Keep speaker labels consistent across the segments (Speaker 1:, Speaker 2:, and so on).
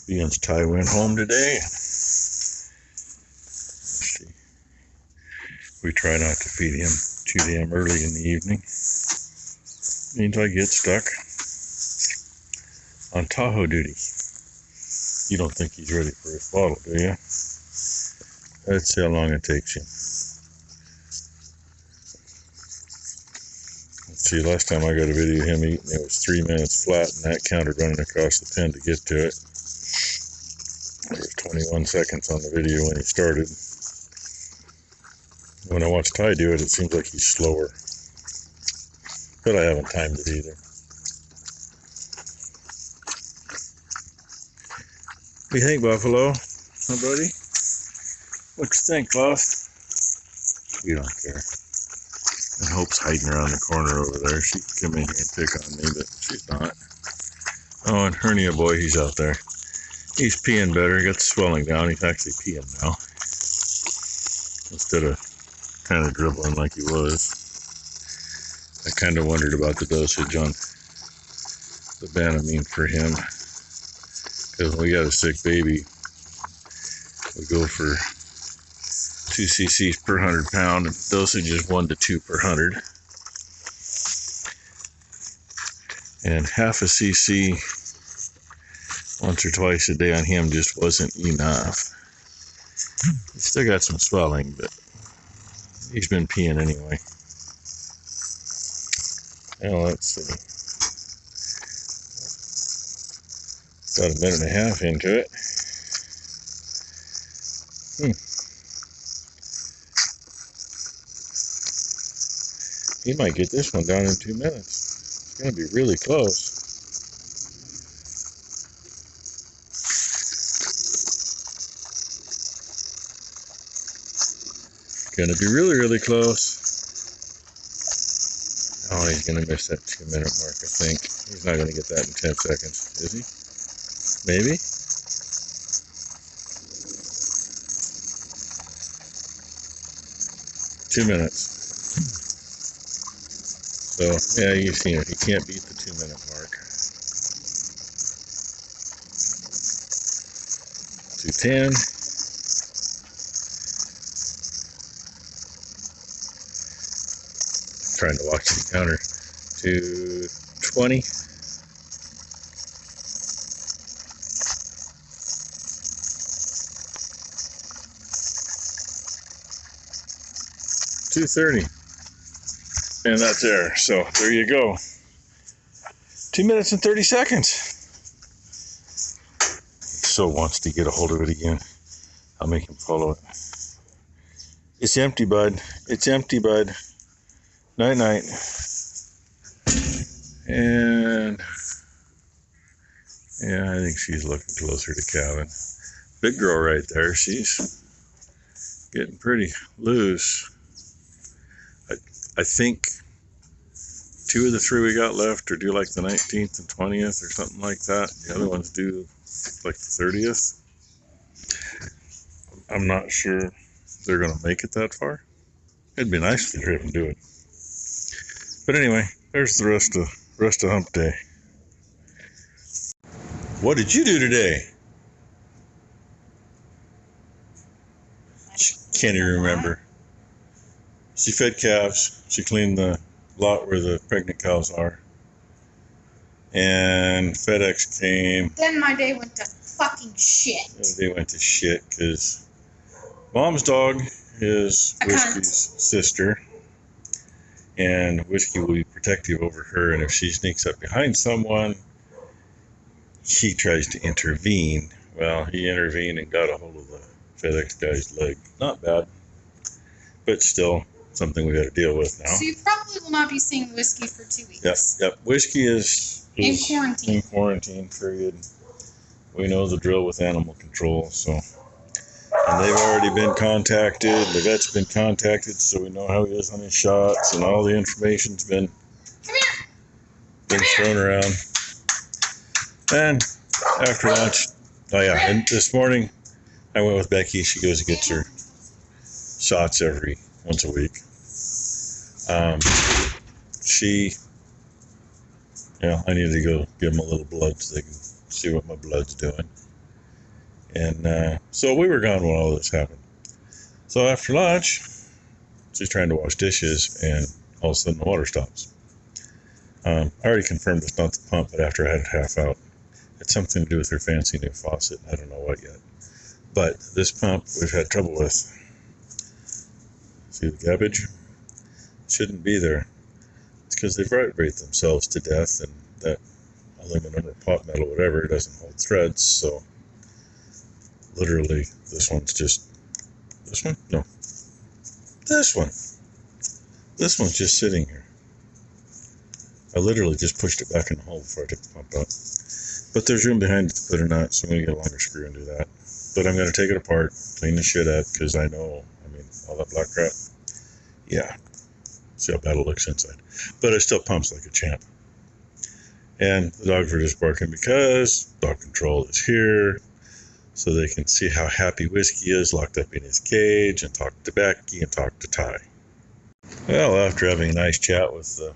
Speaker 1: Ian's Ty went home today. Let's see. We try not to feed him too damn early in the evening. Means I get stuck on Tahoe duty. You don't think he's ready for his bottle, do you? Let's see how long it takes him. Let's see, last time I got a video of him eating, it was 3 minutes flat, and that counted running across the pen to get to it. There was 21 seconds on the video when he started. When I watch Ty do it, it seems like he's slower. But I haven't timed it either. What do you think, Buffalo? Huh, buddy? What you think, Buff? You don't care. And Hope's hiding around the corner over there. She could come in here and pick on me, but she's not. Oh, and Hernia boy, he's out there. He's peeing better. He got the swelling down. He's actually peeing now. Instead of kind of dribbling like he was. I kind of wondered about the dosage on the Banamine for him. Because when we got a sick baby, we go for 2 cc's per 100 pound. And dosage is 1 to 2 per 100. And half a cc once or twice a day on him just wasn't enough. He's still got some swelling, but he's been peeing anyway. Now let's see. About a minute and a half into it. He might get this one down in 2 minutes. It's going to be really close. Going to be really, really close. Oh, he's going to miss that 2 minute mark, I think. He's not going to get that in 10 seconds, is he? Maybe? Two minutes. So, yeah, you've seen it. He can't beat the 2 minute mark. 2:10. Trying to watch the counter. 2:20. 2:30. And that's there. So there you go. 2 minutes and 30 seconds. So wants to get a hold of it again. I'll make him follow it. It's empty, bud. It's empty, bud. Night night. And yeah, I think she's looking closer to Calvin. Big girl right there. She's getting pretty loose. I think 2 of the 3 we got left are due like the 19th and 20th or something like that. The other one's due like the 30th. I'm not sure they're going to make it that far. It'd be nice if they didn't do it. But anyway, there's the rest of hump day. What did you do today? Can't even remember. She fed calves. She cleaned the lot where the pregnant cows are. And FedEx came.
Speaker 2: Then my day went to fucking shit.
Speaker 1: They went to shit because Mom's dog is Whiskey's sister. And Whiskey will be protective over her. And if she sneaks up behind someone, he tries to intervene. Well, he intervened and got a hold of the FedEx guy's leg. Not bad, but still something we got to deal with now.
Speaker 2: So you probably will not be seeing Whiskey for 2 weeks.
Speaker 1: Yep. Whiskey is
Speaker 2: in quarantine.
Speaker 1: In quarantine, period. We know the drill with animal control, so. And they've already been contacted. The vet's been contacted, so we know how he is on his shots, and all the information's been thrown around. And after lunch, and this morning I went with Becky. She goes and gets her shots once a week. I need to go give them a little blood so they can see what my blood's doing. And so we were gone when all this happened. So after lunch, she's trying to wash dishes, and all of a sudden the water stops. I already confirmed it's not the pump, but after I had it half out, it's something to do with her fancy new faucet. I don't know what yet. But this pump we've had trouble with. See the gabbage? Shouldn't be there. It's because they vibrate themselves to death, and that aluminum or pot metal, whatever, doesn't hold threads. So literally, this one's just this one. No, this one. This one's just sitting here. I literally just pushed it back in the hole before I took the pump out. But there's room behind it to put a nut, so I'm going to get a longer screw and do that. But I'm going to take it apart, clean the shit up, because I know, all that black crap. Yeah. See how bad it looks inside. But it still pumps like a champ. And the dogs were just barking because dog control is here, so they can see how happy Whiskey is locked up in his cage, and talk to Becky and talk to Ty. Well, after having a nice chat with the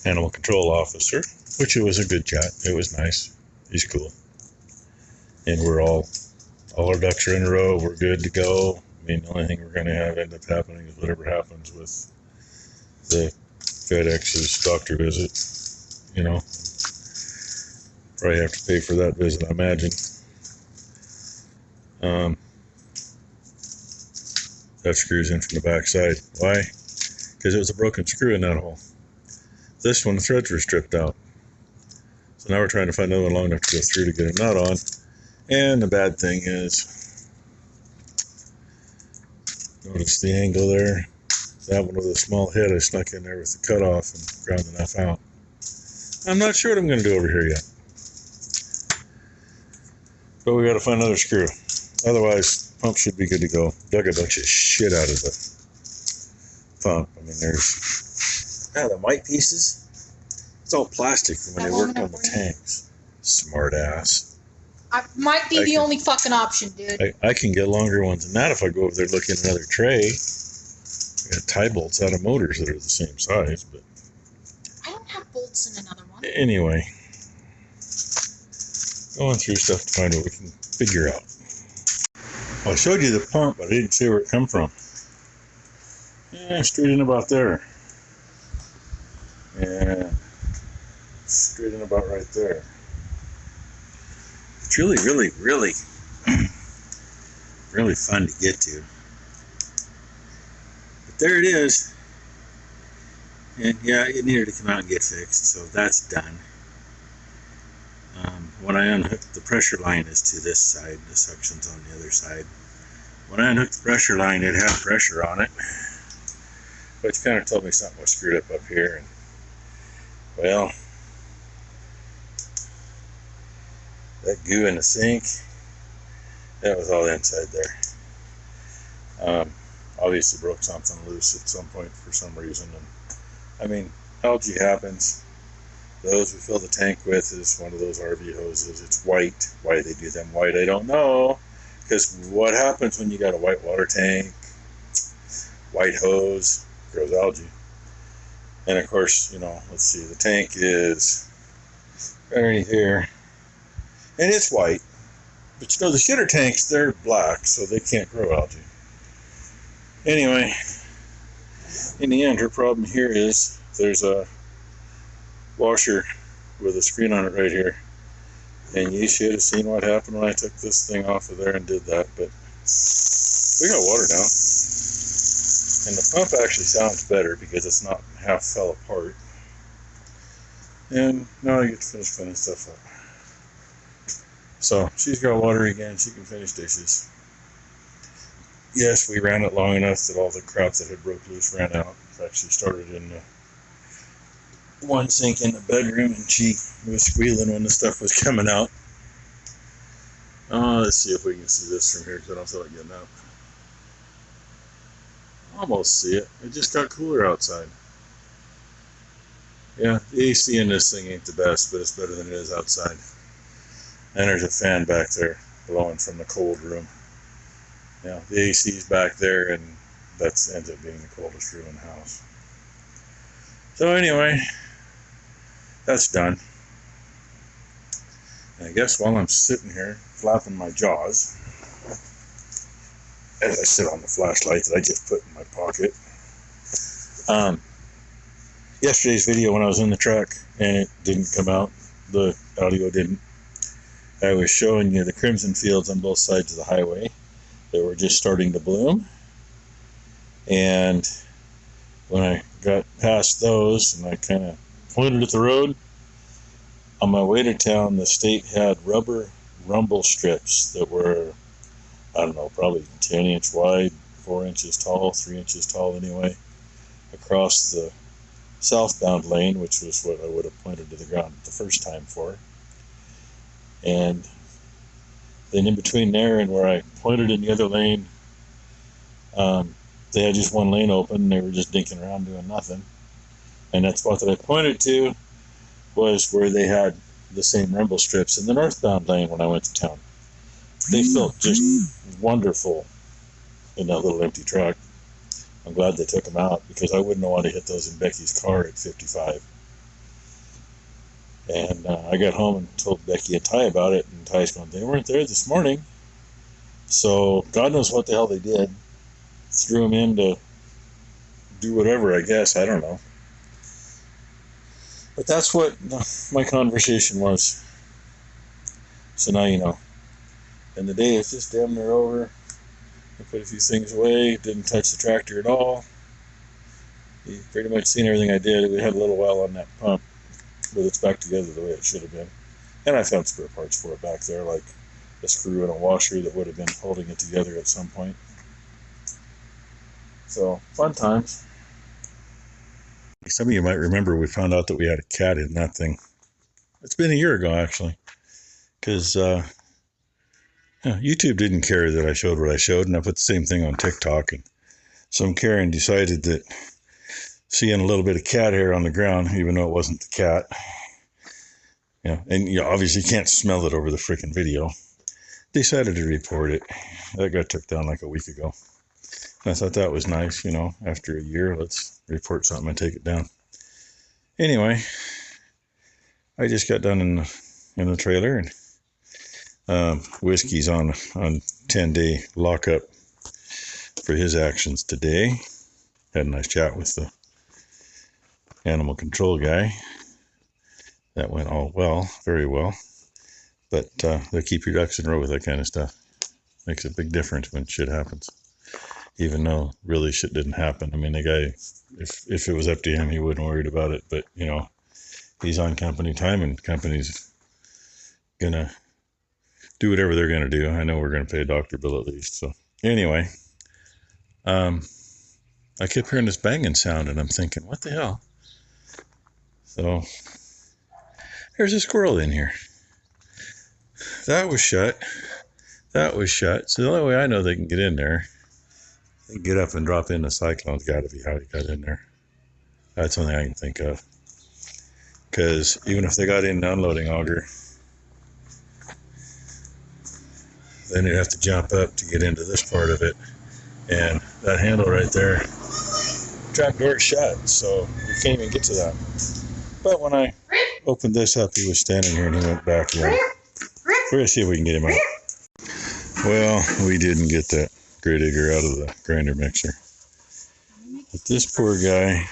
Speaker 1: animal control officer, which it was a good chat, it was nice, he's cool, and we're all our ducks are in a row, we're good to go. The only thing we're going to have end up happening is whatever happens with the FedEx's doctor visit, probably have to pay for that visit, I imagine. That screws in from the back side. Why? Because it was a broken screw in that hole. This one, the threads were stripped out. So now we're trying to find another one long enough to go through to get a nut on. And the bad thing is, notice the angle there. That one with a small head, I snuck in there with the cutoff and ground enough out. I'm not sure what I'm going to do over here yet. But we got to find another screw. Otherwise, pump should be good to go. Dug a bunch of shit out of the pump. There's the white pieces. It's all plastic from when they worked on the tanks. Smart ass.
Speaker 2: I might be the only fucking option, dude.
Speaker 1: I can get longer ones than that if I go over there looking at another tray. I got tie bolts out of motors that are the same size, but
Speaker 2: I don't have bolts in another one.
Speaker 1: Anyway, going through stuff to find what we can figure out. Well, I showed you the pump, but I didn't say where it come from. Yeah, straight in about there. Yeah, straight in about right there. It's really, really, really, really fun to get to. But there it is. And yeah, it needed to come out and get fixed, so that's done. When I unhooked the pressure line is to this side, the suction's on the other side. When I unhooked the pressure line, it had pressure on it, which kind of told me something was screwed up here. And well, that goo in the sink, that was all inside there. Obviously broke something loose at some point for some reason. And algae happens. Those we fill the tank with is one of those RV hoses. It's white. Why they do them white, I don't know. Because what happens when you got a white water tank, white hose, grows algae. And of course, let's see, the tank is right here. And it's white. But the shitter tanks, they're black, so they can't grow algae. Anyway, in the end, her problem here is there's a washer with a screen on it right here, and you should have seen what happened when I took this thing off of there and did that. But we got water now, and the pump actually sounds better because it's not half fell apart. And now I get to finish cleaning stuff up. So she's got water again, she can finish dishes. Yes, we ran it long enough that all the crap that had broke loose ran out. In fact, she started in the one sink in the bedroom, and she was squealing when the stuff was coming out. Let's see if we can see this from here, because I don't feel like getting up. Almost see it. It just got cooler outside. Yeah, the AC in this thing ain't the best, but it's better than it is outside. And there's a fan back there blowing from the cold room. Yeah, the AC's back there, and that ends up being the coldest room in the house. So anyway, that's done. And I guess while I'm sitting here flapping my jaws, as I sit on the flashlight that I just put in my pocket, yesterday's video when I was in the truck and it didn't come out, the audio didn't, I was showing you the crimson fields on both sides of the highway that were just starting to bloom. And when I got past those and I kind of pointed at the road, on my way to town, the state had rubber rumble strips that were, I don't know, probably 10 inch wide, 4 inches tall, 3 inches tall anyway, across the southbound lane, which was what I would have pointed to the ground the first time for. And then in between there and where I pointed in the other lane, they had just one lane open and they were just dinking around doing nothing. And that spot that I pointed to was where they had the same rumble strips in the northbound lane when I went to town. They felt just wonderful in that little empty truck. I'm glad they took them out because I wouldn't want to hit those in Becky's car at 55. And I got home and told Becky and Ty about it, and Ty's going, they weren't there this morning. So God knows what the hell they did. Threw them in to do whatever, I guess. I don't know. But that's what my conversation was. So now you know. And the day is just damn near over. I put a few things away, didn't touch the tractor at all. You've pretty much seen everything I did. We had a little while on that pump, but it's back together the way it should have been. And I found spare parts for it back there, like a screw and a washer that would have been holding it together at some point. So, fun times. Some of you might remember we found out that we had a cat in that thing. It's been a year ago, actually. Because YouTube didn't care that I showed what I showed, and I put the same thing on TikTok. And some Karen decided that seeing a little bit of cat hair on the ground, even though it wasn't the cat, and you obviously can't smell it over the freaking video, decided to report it. That got took down like a week ago. I thought that was nice, after a year, let's report something and take it down. Anyway, I just got done in the trailer, and Whiskey's on 10-day lockup for his actions today. Had a nice chat with the animal control guy. That went all well, very well. But they keep your ducks in a row with that kind of stuff. Makes a big difference when shit happens. Even though really shit didn't happen. I mean, the guy, if it was up to him, he wouldn't worried about it. But, he's on company time and company's going to do whatever they're going to do. I know we're going to pay a doctor bill at least. So anyway, I kept hearing this banging sound and I'm thinking, what the hell? So there's a squirrel in here. That was shut. That was shut. So the only way I know they can get in there, they can get up and drop in the cyclone's got to be how he got in there. That's the only thing I can think of. Because even if they got in the unloading auger, then you'd have to jump up to get into this part of it. And that handle right there, trap door is shut, so you can't even get to that. But when I opened this up, he was standing here and he went back in. We're going to see if we can get him out. Well, we didn't get that Great Digger out of the grinder mixer. But this poor guy,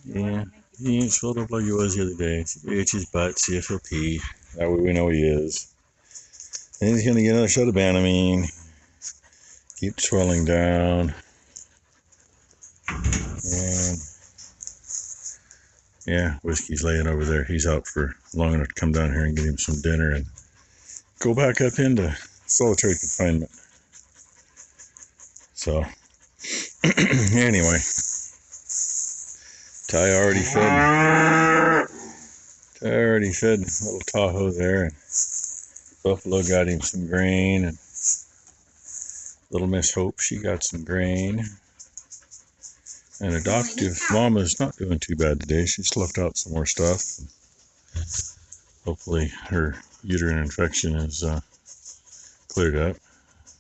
Speaker 1: yeah, he ain't swelled up like he was the other day. Itch his butt, see if he'll pee. That way we know he is. And he's going to get another shot of Banamine. Keep swelling down. And yeah, Whiskey's laying over there. He's out for long enough to come down here and get him some dinner and go back up into solitary confinement. So, anyway, Ty already fed little Tahoe there, and Buffalo got him some grain, and little Miss Hope, she got some grain. And adoptive mama's not doing too bad today. She sloughed out some more stuff. Hopefully her uterine infection is cleared up.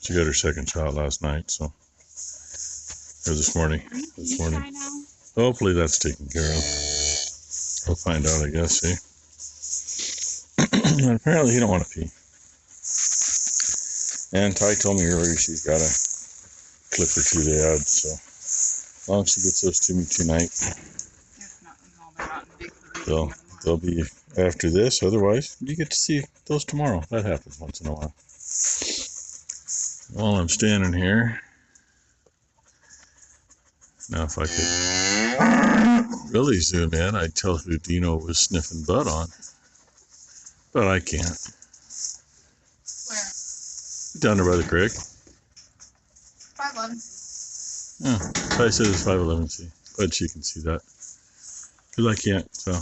Speaker 1: She got her second shot last night, so, or this morning. Hopefully that's taken care of. We'll find out, I guess, see. And apparently he don't want to pee. And Ty told me earlier she's got a clip or two to add, so as long as she gets those to me tonight, they'll be after this. Otherwise, you get to see those tomorrow. That happens once in a while. While I'm standing here, now if I could really zoom in, I'd tell who Dino was sniffing butt on. But I can't.
Speaker 2: Where?
Speaker 1: Down there by the creek.
Speaker 2: 511.
Speaker 1: Oh, Ty says it's 511C. But she can see that. Because I can't, so.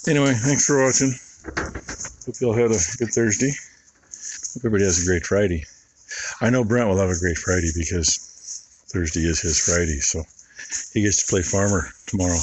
Speaker 1: Anyway, thanks for watching. Hope y'all had a good Thursday. Hope everybody has a great Friday. I know Brent will have a great Friday because Thursday is his Friday, so he gets to play farmer tomorrow.